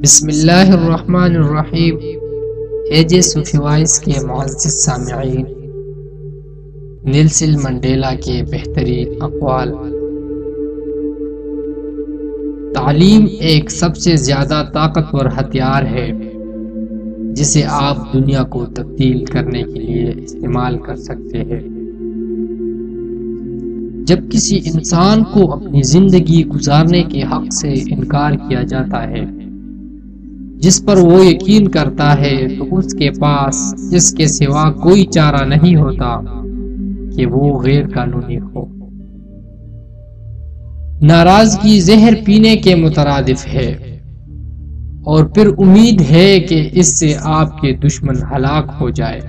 بسم اللہ الرحمن الرحیم۔ ایجے صوفی وائس کے معزز سامعین، نیلسن منڈیلا کے بہترین اقوال۔ تعلیم ایک سب سے زیادہ طاقتور ہتھیار ہے جسے آپ دنیا کو تبدیل کرنے کے لیے استعمال کر سکتے ہیں۔ جب کسی انسان کو اپنی زندگی گزارنے کے حق سے انکار کیا جاتا ہے جس پر وہ یقین کرتا ہے، تو اس کے پاس اس کے سوا کوئی چارہ نہیں ہوتا کہ وہ غیر قانونی ہو۔ ناراضگی زہر پینے کے مترادف ہے، اور پھر امید ہے کہ اس سے آپ کے دشمن ہلاک ہو جائے۔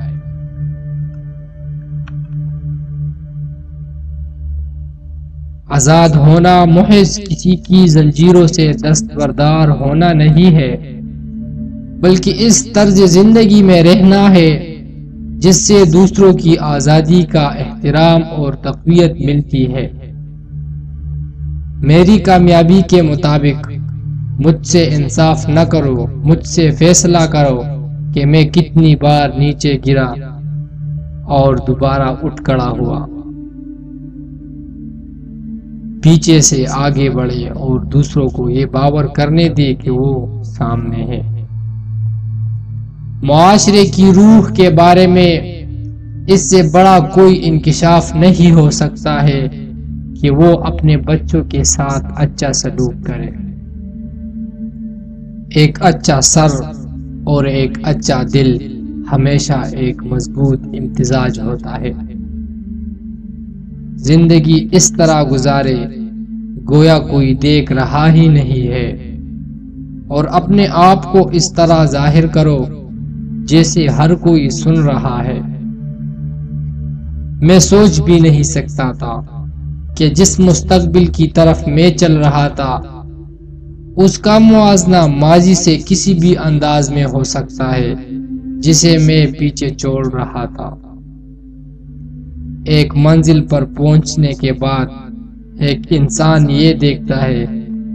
آزاد ہونا محض کسی کی زنجیروں سے دستبردار ہونا نہیں ہے، بلکہ اس طرز زندگی میں رہنا ہے جس سے دوسروں کی آزادی کا احترام اور تقویت ملتی ہے۔ میری کامیابی کے مطابق مجھ سے انصاف نہ کرو، مجھ سے فیصلہ کرو کہ میں کتنی بار نیچے گرا اور دوبارہ اٹھ کھڑا ہوا۔ پیچھے سے آگے بڑھے اور دوسروں کو یہ باور کرنے دے کہ وہ سامنے ہے۔ معاشرے کی روح کے بارے میں اس سے بڑا کوئی انکشاف نہیں ہو سکتا ہے کہ وہ اپنے بچوں کے ساتھ اچھا سلوک کرے۔ ایک اچھا سر اور ایک اچھا دل ہمیشہ ایک مضبوط امتزاج ہوتا ہے۔ زندگی اس طرح گزارے گویا کوئی دیکھ رہا ہی نہیں ہے، اور اپنے آپ کو اس طرح ظاہر کرو جیسے ہر کوئی سن رہا ہے۔ میں سوچ بھی نہیں سکتا تھا کہ جس مستقبل کی طرف میں چل رہا تھا اس کا موازنہ ماضی سے کسی بھی انداز میں ہو سکتا ہے جسے میں پیچھے چھوڑ رہا تھا۔ ایک منزل پر پہنچنے کے بعد ایک انسان یہ دیکھتا ہے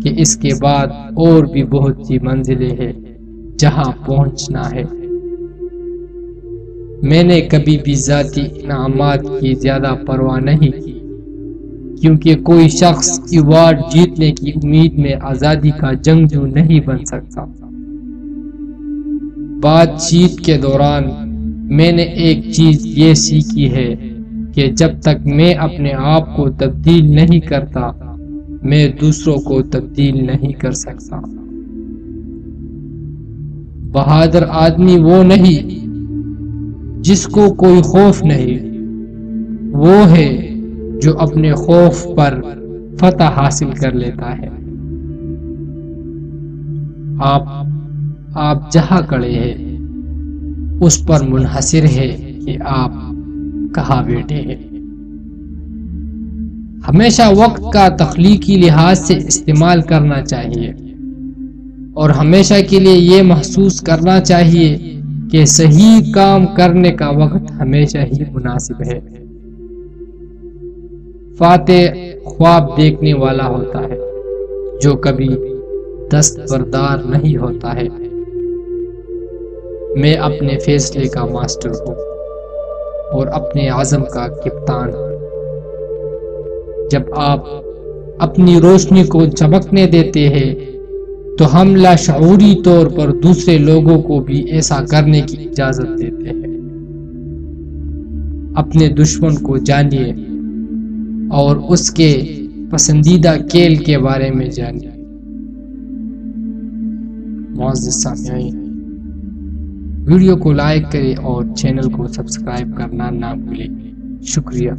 کہ اس کے بعد اور بھی بہت سی منزلیں ہیں جہاں پہنچنا ہے۔ میں نے کبھی بھی ذاتی انعامات کی زیادہ پرواہ نہیں کی، کیونکہ کوئی شخص ایوارڈ جیتنے کی امید میں آزادی کا جنگجو نہیں بن سکتا۔ بات چیت کے دوران میں نے ایک چیز یہ سیکھی ہے کہ جب تک میں اپنے آپ کو تبدیل نہیں کرتا، میں دوسروں کو تبدیل نہیں کر سکتا۔ بہادر آدمی وہ نہیں جس کو کوئی خوف نہیں، وہ ہے جو اپنے خوف پر فتح حاصل کر لیتا ہے۔ آپ جہاں کھڑے ہیں اس پر منحصر ہے کہ آپ کہاں بیٹھے ہیں۔ ہمیشہ وقت کا تخلیقی لحاظ سے استعمال کرنا چاہیے، اور ہمیشہ کے لیے یہ محسوس کرنا چاہیے کہ صحیح کام کرنے کا وقت ہمیشہ ہی مناسب ہے۔ فاتح خواب دیکھنے والا ہوتا ہے جو کبھی دستبردار نہیں ہوتا ہے۔ میں اپنے فیصلے کا ماسٹر ہوں اور اپنے عزم کا کپتان۔ جب آپ اپنی روشنی کو چمکنے دیتے ہیں تو ہم لاشعوری طور پر دوسرے لوگوں کو بھی ایسا کرنے کی اجازت دیتے ہیں۔ اپنے دشمن کو جانیے اور اس کے پسندیدہ کھیل کے بارے میں جانیے۔ معزز سامعین، ویڈیو کو لائک کریں اور چینل کو سبسکرائب کرنا نہ بھولیں۔ شکریہ۔